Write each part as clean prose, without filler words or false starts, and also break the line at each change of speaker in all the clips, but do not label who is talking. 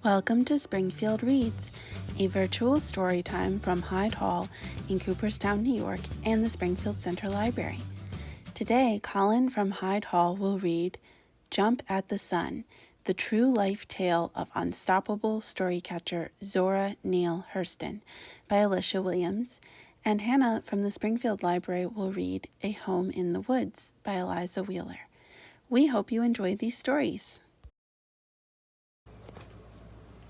Welcome to Springfield Reads, a virtual story time from Hyde Hall in Cooperstown, New York, and the Springfield Center Library. Today, Colin from Hyde Hall will read Jump at the Sun, the true life tale of unstoppable storycatcher Zora Neale Hurston by Alicia Williams, and Hannah from the Springfield Library will read A Home in the Woods by Eliza Wheeler. We hope you enjoyed these stories.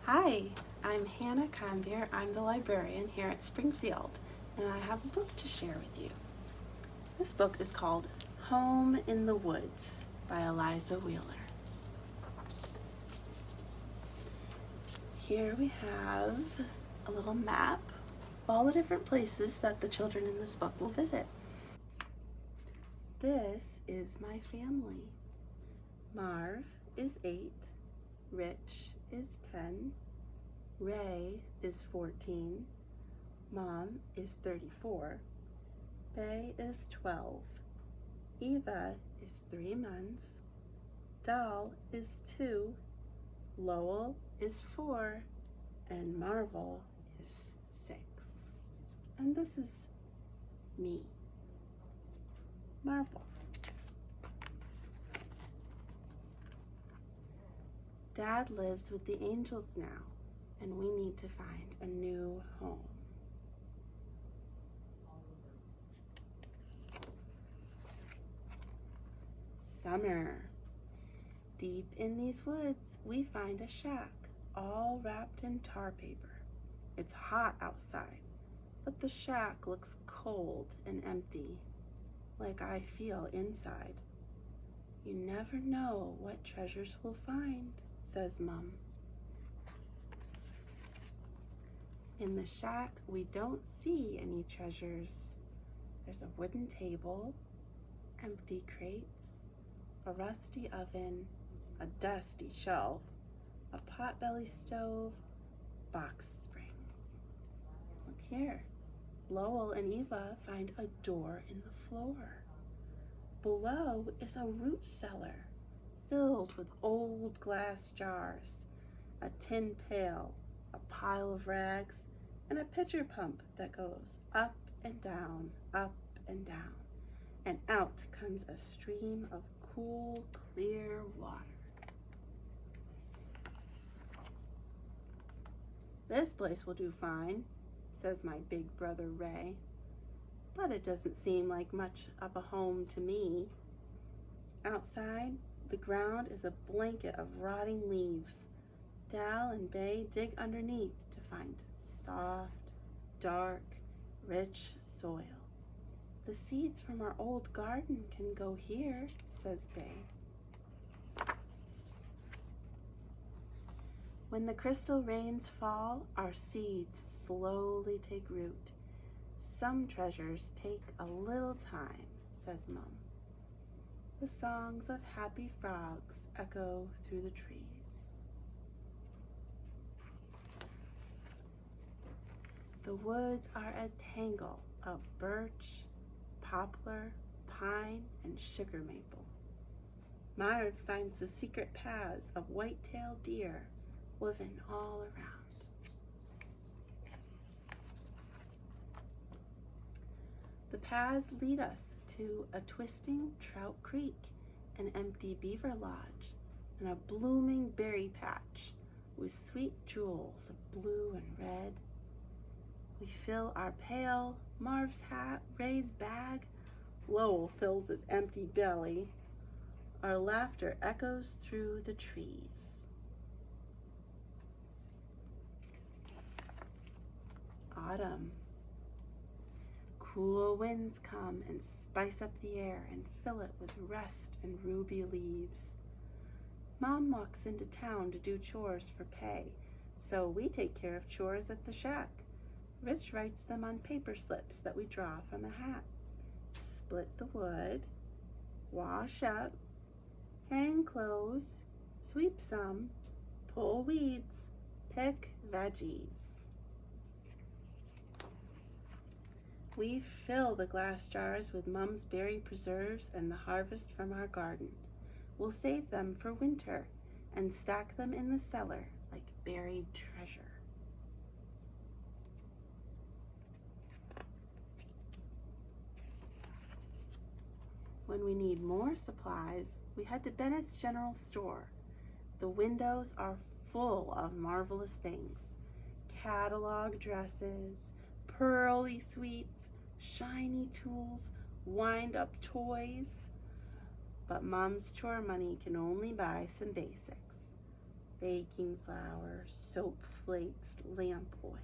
Hi, I'm Hannah Convier. I'm the librarian here at Springfield, and I have a book to share with you. This book is called Home in the Woods by Eliza Wheeler. Here we have a little map of all the different places that the children in this book will visit. This is my family. Marv is 8, Rich is 10, Ray is 14, Mom is 34, Bay is 12, Eva is 3 months, Doll is 2, Lowell is 4, and Marvel is 6. And this is me, Marvel. Dad lives with the angels now, and we need to find a new home. Summer. Deep in these woods, we find a shack, all wrapped in tar paper. It's hot outside, but the shack looks cold and empty, like I feel inside. You never know what treasures we'll find, says Mom. In the shack, we don't see any treasures. There's a wooden table, empty crates, a rusty oven, a dusty shelf, a potbelly stove, box springs. Look here. Lowell and Eva find a door in the floor. Below is a root cellar filled with old glass jars, a tin pail, a pile of rags, and a pitcher pump that goes up and down, and out comes a stream of cool, clear water. This place will do fine, says my big brother Ray, but it doesn't seem like much of a home to me. Outside, the ground is a blanket of rotting leaves. Dal and Bay dig underneath to find soft, dark, rich soil. The seeds from our old garden can go here, says Bay. When the crystal rains fall, our seeds slowly take root. Some treasures take a little time, says Mom. The songs of happy frogs echo through the trees. The woods are a tangle of birch, poplar, pine, and sugar maple. Marv finds the secret paths of white-tailed deer woven all around. The paths lead us to a twisting trout creek, an empty beaver lodge, and a blooming berry patch with sweet jewels of blue and red. We fill our pail, Marv's hat, Ray's bag. Lowell fills his empty belly. Our laughter echoes through the trees. Autumn. Cool winds come and spice up the air and fill it with rust and ruby leaves. Mom walks into town to do chores for pay, so we take care of chores at the shack. Rich writes them on paper slips that we draw from a hat. Split the wood, wash up, hang clothes, sweep some, pull weeds, pick veggies. We fill the glass jars with Mom's berry preserves and the harvest from our garden. We'll save them for winter and stack them in the cellar like buried treasure. When we need more supplies, we head to Bennett's General Store. The windows are full of marvelous things. Catalog dresses, pearly sweets, shiny tools, wind-up toys. But Mom's chore money can only buy some basics. Baking flour, soap flakes, lamp oil.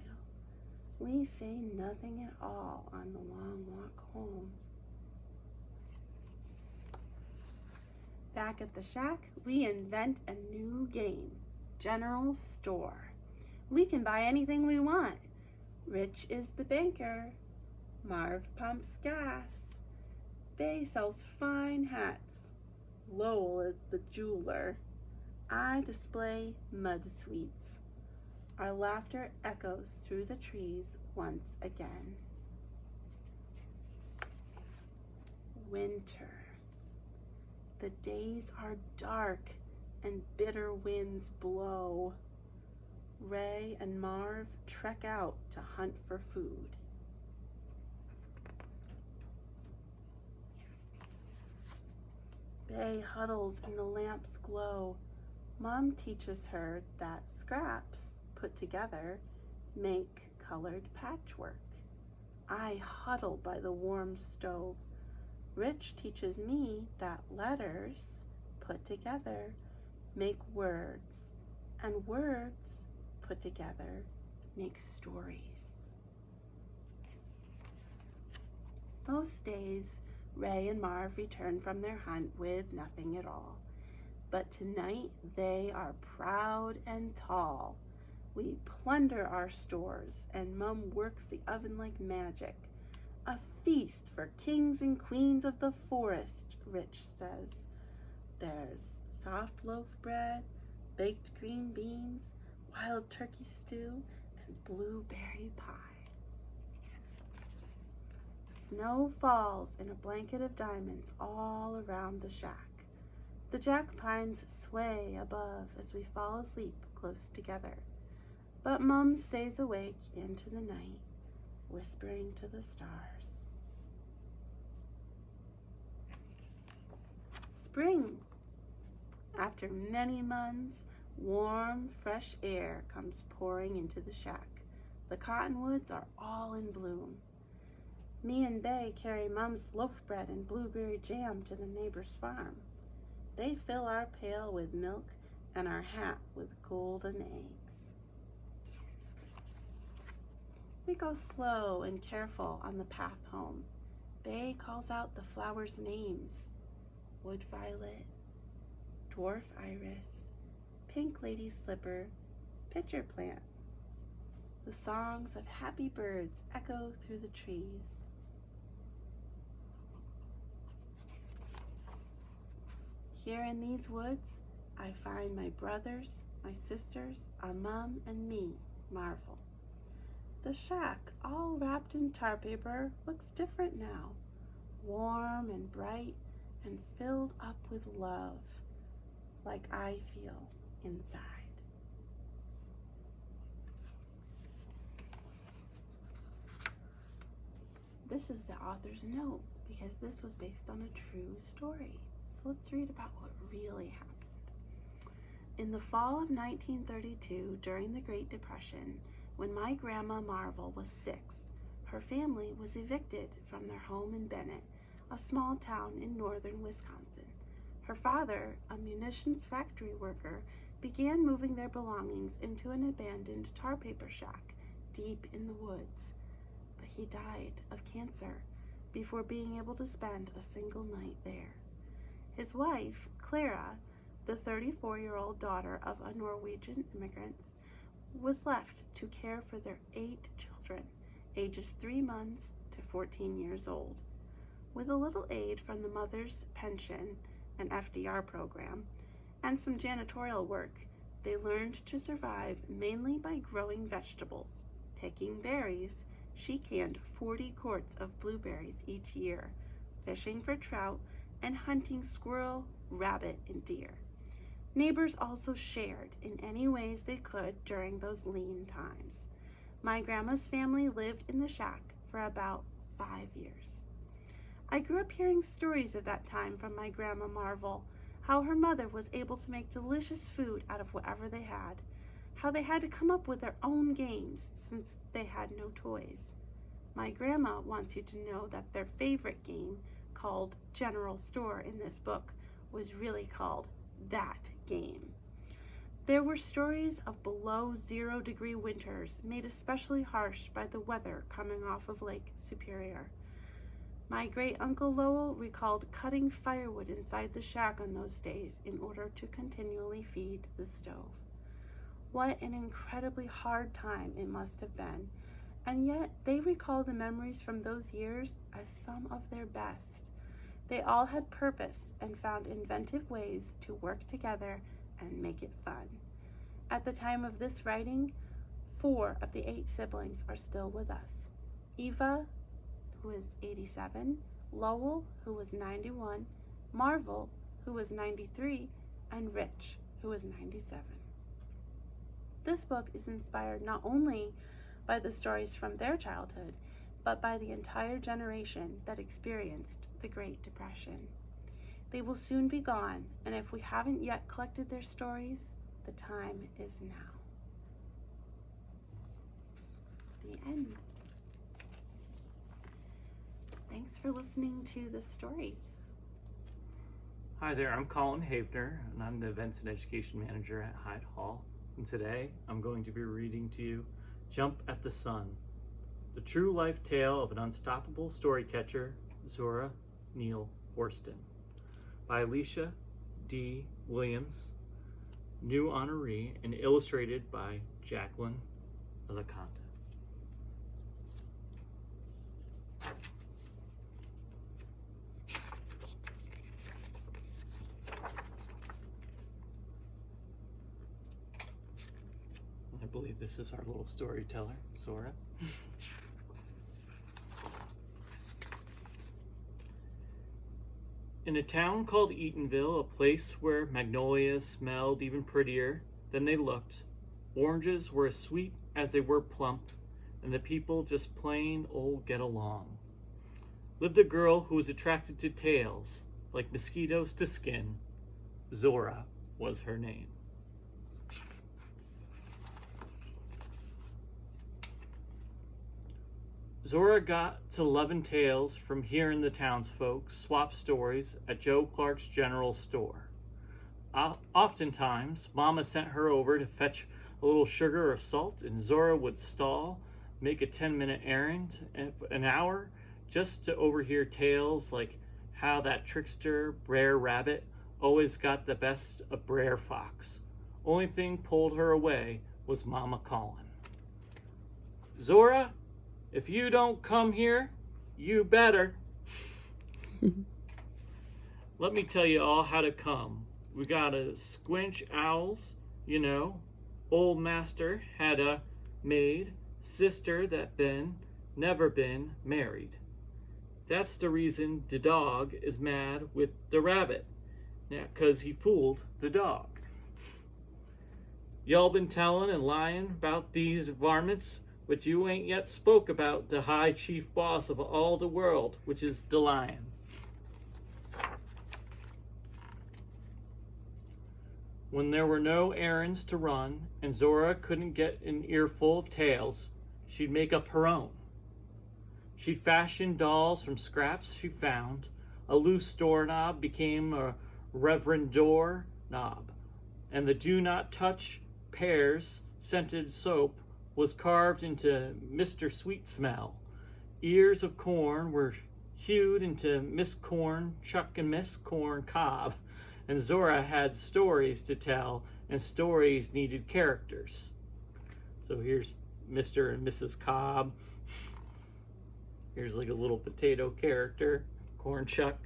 We say nothing at all on the long walk home. Back at the shack, we invent a new game, General Store. We can buy anything we want. Rich is the banker. Marv pumps gas. Bay sells fine hats. Lowell is the jeweler. I display mud sweets. Our laughter echoes through the trees once again. Winter. The days are dark and bitter winds blow. Ray and Marv trek out to hunt for food. Bay huddles in the lamp's glow. Mom teaches her that scraps put together make colored patchwork. I huddle by the warm stove. Rich teaches me that letters put together make words, and words put together make stories. Most days, Ray and Marv return from their hunt with nothing at all. But tonight they are proud and tall. We plunder our stores, and Mum works the oven like magic. A feast for kings and queens of the forest, Rich says. There's soft loaf bread, baked green beans, wild turkey stew, and blueberry pie. Snow falls in a blanket of diamonds all around the shack. The jack pines sway above as we fall asleep close together. But Mum stays awake into the night, whispering to the stars. Spring. After many months, warm, fresh air comes pouring into the shack. The cottonwoods are all in bloom. Me and Bay carry Mum's loaf bread and blueberry jam to the neighbor's farm. They fill our pail with milk and our hat with golden eggs. We go slow and careful on the path home. Bay calls out the flowers' names: wood violet, dwarf iris, pink lady slipper, pitcher plant. The songs of happy birds echo through the trees. Here in these woods, I find my brothers, my sisters, our Mum, and me, Marvel. The shack, all wrapped in tar paper, looks different now, warm and bright and filled up with love, like I feel inside. This is the author's note because this was based on a true story. So let's read about what really happened. In the fall of 1932, during the Great Depression, when my grandma Marvel was 6, her family was evicted from their home in Bennett, a small town in northern Wisconsin. Her father, a munitions factory worker, began moving their belongings into an abandoned tar paper shack deep in the woods. But he died of cancer before being able to spend a single night there. His wife, Clara, the 34-year-old daughter of a Norwegian immigrant, was left to care for their 8 children, ages 3 months to 14 years old. With a little aid from the mother's pension and FDR program, and some janitorial work, they learned to survive mainly by growing vegetables, picking berries. She canned 40 quarts of blueberries each year, fishing for trout, and hunting squirrel, rabbit, and deer. Neighbors also shared in any ways they could during those lean times. My grandma's family lived in the shack for about 5 years. I grew up hearing stories of that time from my grandma Marvel, how her mother was able to make delicious food out of whatever they had, how they had to come up with their own games since they had no toys. My grandma wants you to know that their favorite game, called General Store in this book, was really called That Game. There were stories of below 0-degree winters made especially harsh by the weather coming off of Lake Superior. My great-uncle Lowell recalled cutting firewood inside the shack on those days in order to continually feed the stove. What an incredibly hard time it must have been, and yet they recall the memories from those years as some of their best. They all had purpose and found inventive ways to work together and make it fun. At the time of this writing, 4 of the 8 siblings are still with us. Eva, who is 87, Lowell, who was 91, Marvel, who was 93, and Rich, who was 97. This book is inspired not only by the stories from their childhood, but by the entire generation that experienced the Great Depression. They will soon be gone, and if we haven't yet collected their stories, the time is now. The end. Thanks for listening to this story.
Hi there, I'm Colin Havener, and I'm the Events and Education Manager at Hyde Hall. And today, I'm going to be reading to you Jump at the Sun, the true life tale of an unstoppable story catcher, Zora Neale Hurston, by Alicia D. Williams, new honoree, and illustrated by Jacqueline Alicante. I believe this is our little storyteller, Zora. In a town called Eatonville, a place where magnolias smelled even prettier than they looked, oranges were as sweet as they were plump, and the people just plain old get along, lived a girl who was attracted to tails, like mosquitoes to skin. Zora was her name. Zora got to loving tales from hearing the townsfolk swap stories at Joe Clark's general store. Oftentimes, Mama sent her over to fetch a little sugar or salt, and Zora would stall, make a 10-minute errand, an hour, just to overhear tales like how that trickster Brer Rabbit always got the best of Brer Fox. Only thing pulled her away was Mama calling. Zora, if you don't come here, you better. Let me tell you all how to come. We gotta squinch owls, you know. Old master had a maid, sister that never been married. That's the reason the dog is mad with the rabbit. Now, 'cause he fooled the dog. Y'all been telling and lying about these varmints, but you ain't yet spoke about the high chief boss of all the world, which is the lion. When there were no errands to run and Zora couldn't get an earful of tales, she'd make up her own. She'd fashion dolls from scraps she found. A loose doorknob became a reverend door knob, and the do not touch pears scented soap was carved into Mr. Sweet Smell. Ears of corn were hewed into Miss Corn, Chuck and Miss Corn Cob, and Zora had stories to tell, and stories needed characters. So here's Mr. and Mrs. Cobb. Here's like a little potato character, Corn Chuck.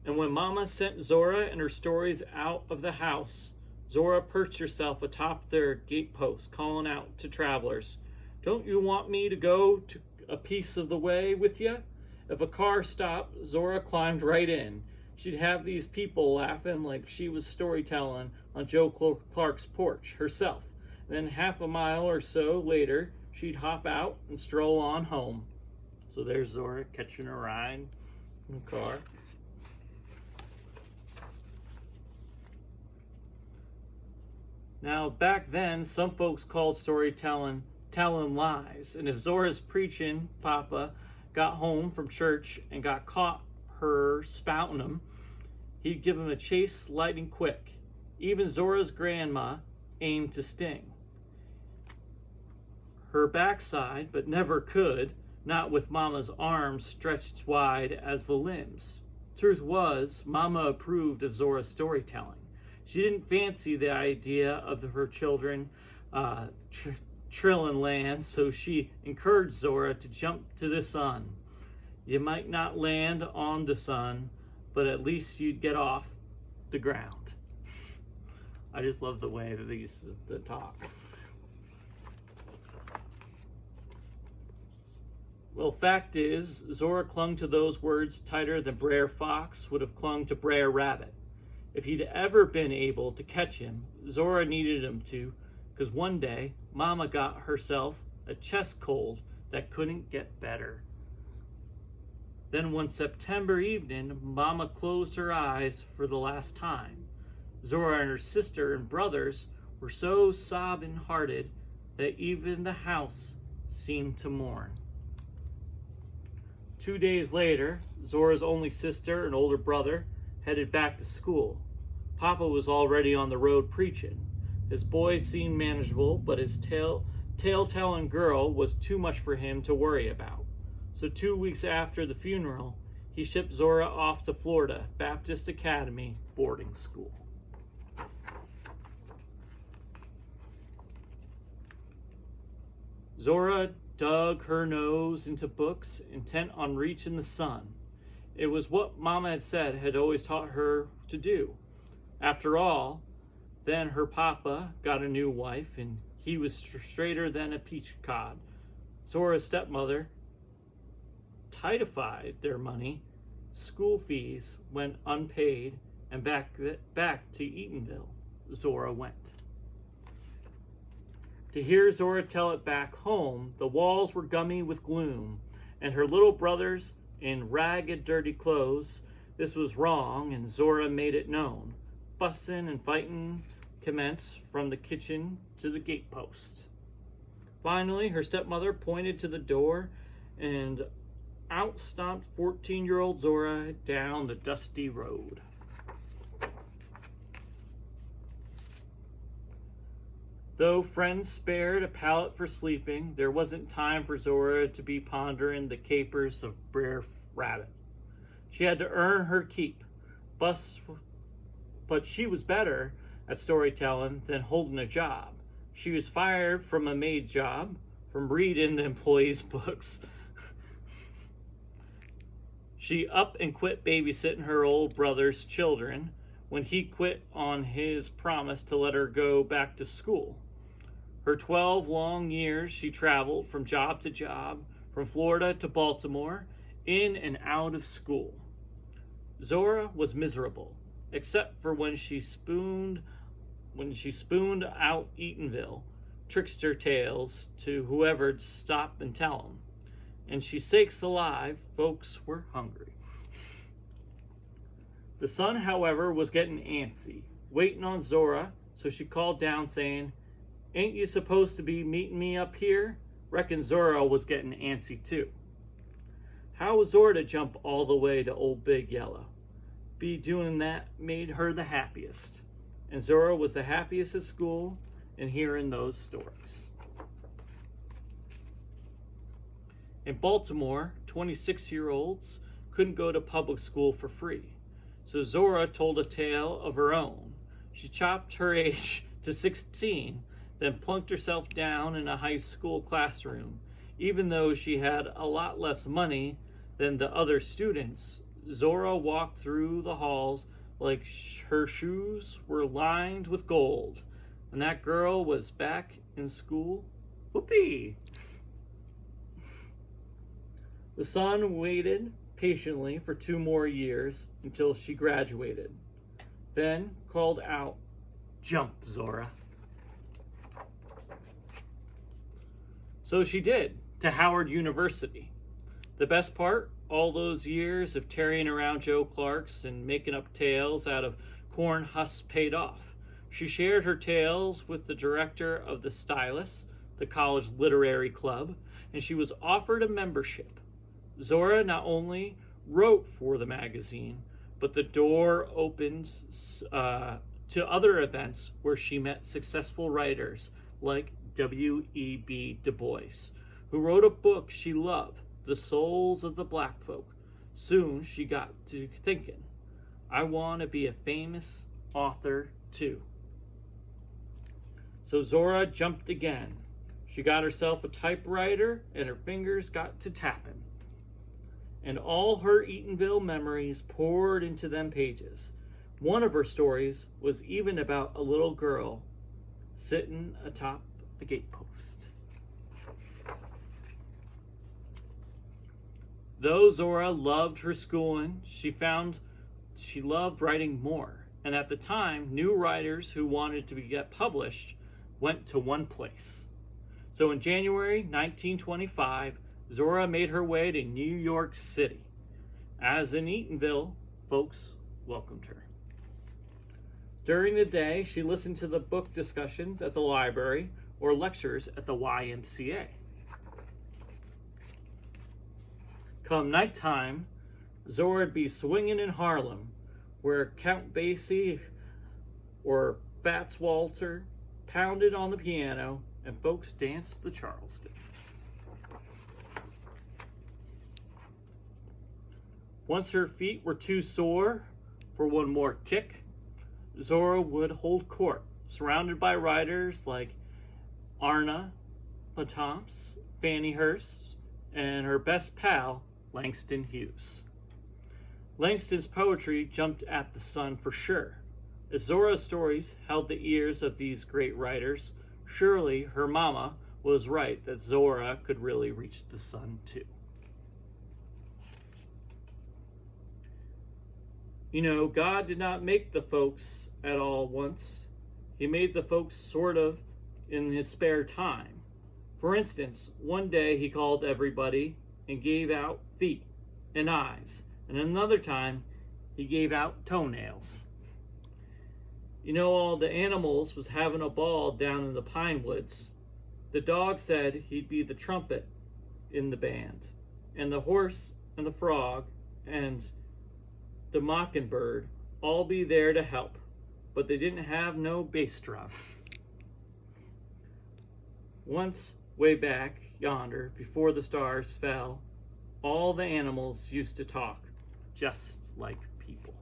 And when Mama sent Zora and her stories out of the house, Zora perched herself atop their gatepost, calling out to travelers, "Don't you want me to go to a piece of the way with you?" If a car stopped, Zora climbed right in. She'd have these people laughing like she was storytelling on Joe Clark's porch herself. Then half a mile or so later, she'd hop out and stroll on home. So there's Zora catching a ride in the car. Now, back then, some folks called storytelling telling lies. And if Zora's preaching Papa got home from church and got caught her spouting him, he'd give him a chase lightning quick. Even Zora's grandma aimed to sting her backside, but never could, not with Mama's arms stretched wide as the limbs. Truth was, Mama approved of Zora's storytelling. She didn't fancy the idea of her children trilling land, so she encouraged Zora to jump to the sun. You might not land on the sun, but at least you'd get off the ground. I just love the way that the talk. Well, fact is, Zora clung to those words tighter than Brer Fox would have clung to Brer Rabbit. If he'd ever been able to catch him, Zora needed him to, because one day, Mama got herself a chest cold that couldn't get better. Then one September evening, Mama closed her eyes for the last time. Zora and her sister and brothers were so sobbing-hearted that even the house seemed to mourn. 2 days later, Zora's only sister and older brother headed back to school. Papa was already on the road preaching. His boys seemed manageable, but his tale-telling girl was too much for him to worry about. So 2 weeks after the funeral, he shipped Zora off to Florida Baptist Academy boarding school. Zora dug her nose into books, intent on reaching the sun. It was what Mama had said had always taught her to do. After all, then her Papa got a new wife, and he was straighter than a peach cod. Zora's stepmother tidified their money. School fees went unpaid, and back to Eatonville Zora went. To hear Zora tell it back home, the walls were gummy with gloom, and her little brothers in ragged, dirty clothes. This was wrong, and Zora made it known. Fussing and fighting commenced from the kitchen to the gatepost. Finally, her stepmother pointed to the door, and out stomped 14-year-old Zora down the dusty road. Though friends spared a pallet for sleeping, there wasn't time for Zora to be pondering the capers of Brer Rabbit. She had to earn her keep, but she was better at storytelling than holding a job. She was fired from a maid job, from reading the employees' books. She up and quit babysitting her old brother's children when he quit on his promise to let her go back to school. Her 12 long years she traveled from job to job, from Florida to Baltimore, in and out of school. Zora was miserable, except for when she spooned out Eatonville trickster tales to whoever'd stop and tell 'em. And she sakes alive, folks were hungry. The sun, however, was getting antsy, waiting on Zora, so she called down saying, "Ain't you supposed to be meeting me up here?" Reckon Zora was getting antsy too. How was Zora to jump all the way to Old Big Yellow? Be doing that made her the happiest. And Zora was the happiest at school and hearing those stories. In Baltimore, 26-year-olds couldn't go to public school for free. So Zora told a tale of her own. She chopped her age to 16, then plunked herself down in a high school classroom. Even though she had a lot less money than the other students, Zora walked through the halls like her shoes were lined with gold. And that girl was back in school. Whoopee! The sun waited patiently for 2 more years until she graduated, then called out, "Jump, Zora." So she did, to Howard University. The best part, all those years of tarrying around Joe Clark's and making up tales out of corn husks paid off. She shared her tales with the director of the Stylus, the college literary club, and she was offered a membership. Zora not only wrote for the magazine, but the door opened to other events where she met successful writers like W.E.B. Du Bois, who wrote a book she loved, The Souls of the Black Folk. Soon she got to thinking, I want to be a famous author too. So Zora jumped again. She got herself a typewriter and her fingers got to tapping. And all her Eatonville memories poured into them pages. One of her stories was even about a little girl sitting atop a gatepost. Though Zora loved her schooling, she found she loved writing more. And at the time, new writers who wanted to get published went to one place. So in January 1925, Zora made her way to New York City. As in Eatonville, folks welcomed her. During the day, she listened to the book discussions at the library or lectures at the YMCA. Come nighttime, Zora would be swinging in Harlem, where Count Basie or Fats Walter pounded on the piano and folks danced the Charleston. Once her feet were too sore for one more kick, Zora would hold court, surrounded by writers like Arna Bontemps, Fannie Hurst, and her best pal, Langston Hughes. Langston's poetry jumped at the sun for sure. As Zora's stories held the ears of these great writers, surely her mama was right that Zora could really reach the sun too. You know, God did not make the folks at all once. He made the folks sort of in his spare time. For instance, one day he called everybody and gave out feet and eyes, and another time he gave out toenails. You know, all the animals was having a ball down in the pine woods. The dog said he'd be the trumpet in the band, and the horse and the frog and the mockingbird all be there to help, but they didn't have no bass drum. Once, way back yonder, before the stars fell, all the animals used to talk, just like people.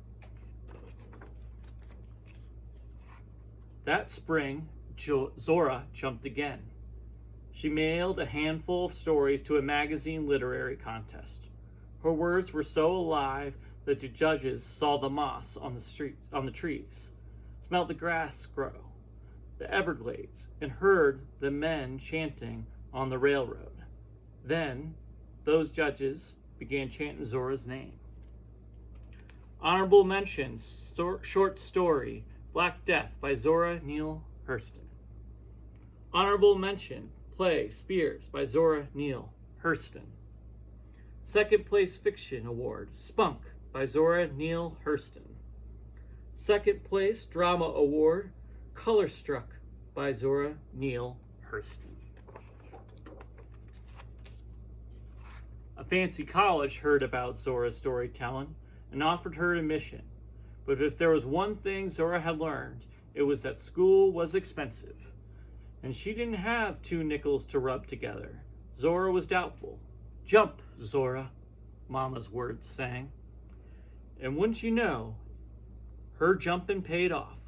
That spring, Zora jumped again. She mailed a handful of stories to a magazine literary contest. Her words were so alive that the judges saw the moss on the trees, smelled the grass grow, the Everglades, and heard the men chanting on the railroad. Then those judges began chanting Zora's name. Honorable mention, short story, Black Death by Zora Neale Hurston. Honorable mention, play Spears by Zora Neale Hurston. Second place fiction award, Spunk by Zora Neale Hurston. Second place drama award, Color Struck by Zora Neale Hurston. A fancy college heard about Zora's storytelling and offered her admission. But if there was one thing Zora had learned, it was that school was expensive. And she didn't have 2 nickels to rub together. Zora was doubtful. Jump, Zora, Mama's words sang. And wouldn't you know, her jumping paid off.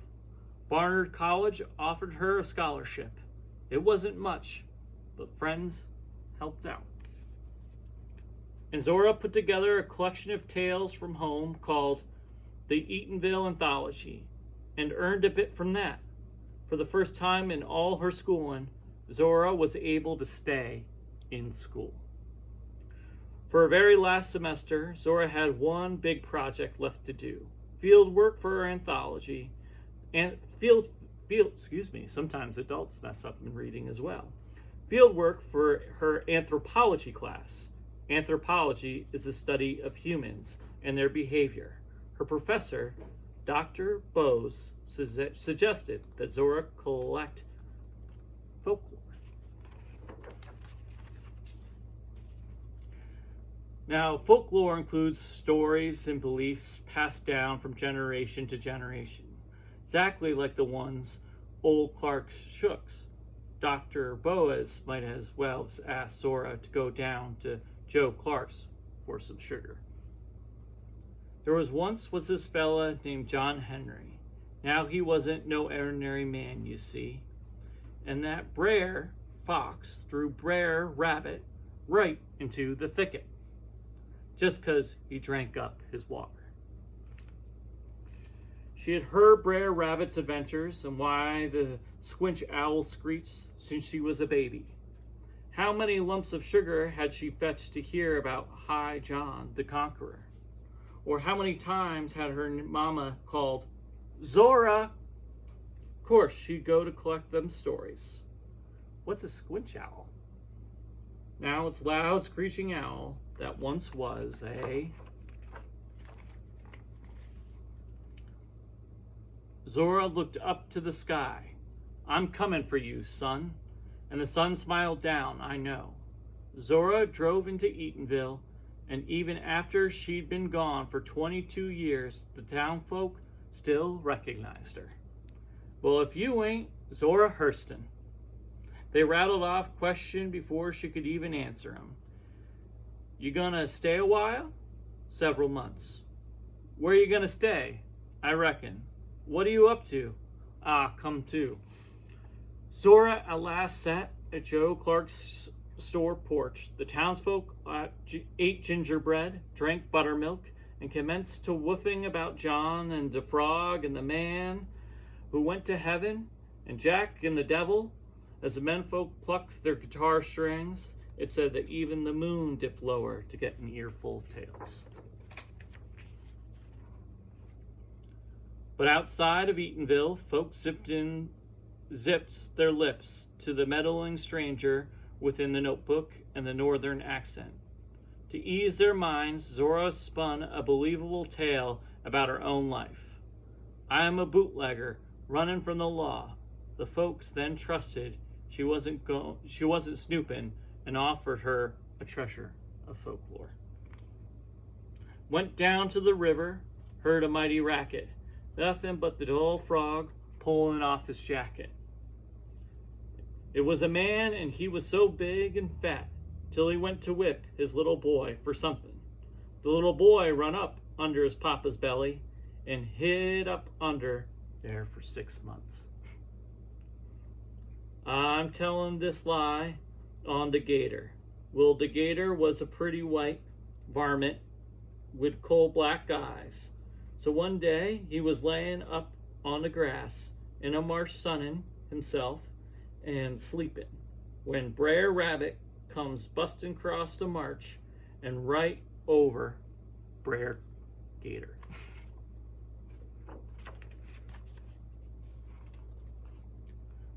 Barnard College offered her a scholarship. It wasn't much, but friends helped out. And Zora put together a collection of tales from home called The Eatonville Anthology, and earned a bit from that. For the first time in all her schooling, Zora was able to stay in school. For her very last semester, Zora had one big project left to do. Field work for her anthology, and sometimes adults mess up in reading as well. Field work for her anthropology class. Anthropology is the study of humans and their behavior. Her professor, Dr. Bose, suggested that Zora collect folklore. Now, folklore includes stories and beliefs passed down from generation to generation, exactly like the ones old Clark's shooks. Dr. Boaz might as well have asked Zora to go down to Joe Clark's for some sugar. There was this fella named John Henry. Now he wasn't no ordinary man, you see. And that Brer Fox threw Brer Rabbit right into the thicket, just 'cause he drank up his water. She had heard Brer Rabbit's adventures and why the squinch owl screeched since she was a baby. How many lumps of sugar had she fetched to hear about High John the Conqueror? Or how many times had her mama called, "Zora"? Of course, she'd go to collect them stories. What's a squinch owl? Now it's loud screeching owl that once was a... Zora looked up to the sky. "I'm coming for you, son." And the sun smiled down, I know. Zora drove into Eatonville, and even after she'd been gone for 22 years, the townfolk still recognized her. "Well, if you ain't Zora Hurston." They rattled off question before she could even answer them. "You gonna stay a while?" "Several months." "Where you gonna stay?" "I reckon." "What are you up to?" "Ah, come to." Zora at last sat at Joe Clark's store porch. The townsfolk ate gingerbread, drank buttermilk, and commenced to woofing about John and the frog and the man who went to heaven and Jack and the devil. As the menfolk plucked their guitar strings, it said that even the moon dipped lower to get an earful of tales. But outside of Eatonville, folks zipped their lips to the meddling stranger within the notebook and the northern accent. To ease their minds, Zora spun a believable tale about her own life. "I am a bootlegger, running from the law." The folks then trusted she wasn't snooping and offered her a treasure of folklore. Went down to the river, heard a mighty racket. Nothing but the dull frog pulling off his jacket. It was a man, and he was so big and fat, till he went to whip his little boy for something. The little boy run up under his papa's belly and hid up under there for 6 months. I'm telling this lie on the gator. Well, the gator was a pretty white varmint with coal black eyes. So one day he was laying up on the grass in a marsh sunning himself and sleeping, when Brer Rabbit comes busting across the march and right over Brer Gator.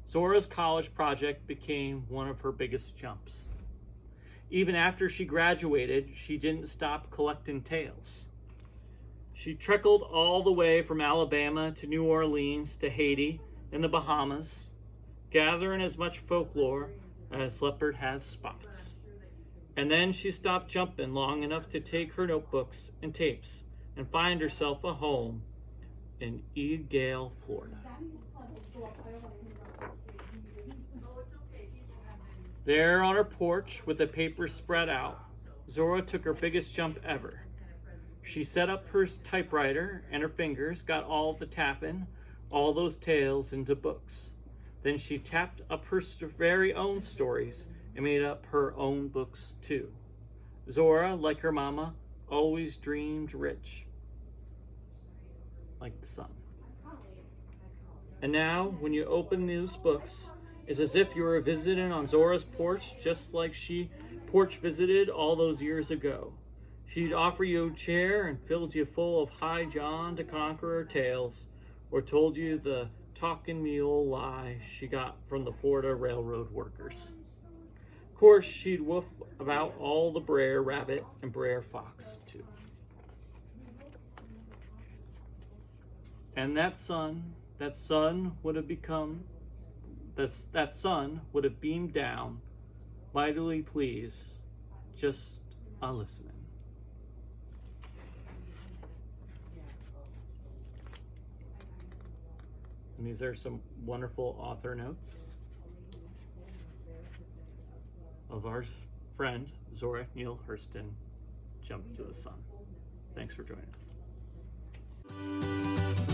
Zora's college project became one of her biggest jumps. Even after she graduated, she didn't stop collecting tales. She trickled all the way from Alabama to New Orleans to Haiti and the Bahamas, gathering as much folklore as leopard has spots. And then she stopped jumping long enough to take her notebooks and tapes and find herself a home in Edgale, Florida. There on her porch with the paper spread out, Zora took her biggest jump ever. She set up her typewriter and her fingers got all the tapping, all those tales into books. Then she tapped up her very own stories and made up her own books too. Zora, like her mama, always dreamed rich, like the sun. And now, when you open those books, it's as if you were visiting on Zora's porch, just like she porch visited all those years ago. She'd offer you a chair and filled you full of high John to Conqueror tales, or told you the talking mule lie she got from the Florida railroad workers. Of course, she'd woof about all the Brer Rabbit and Brer Fox, too. And that sun would have beamed down, mightily pleased, just a listening. And these are some wonderful author notes of our friend Zora Neale Hurston, Jump to the Sun. Thanks for joining us.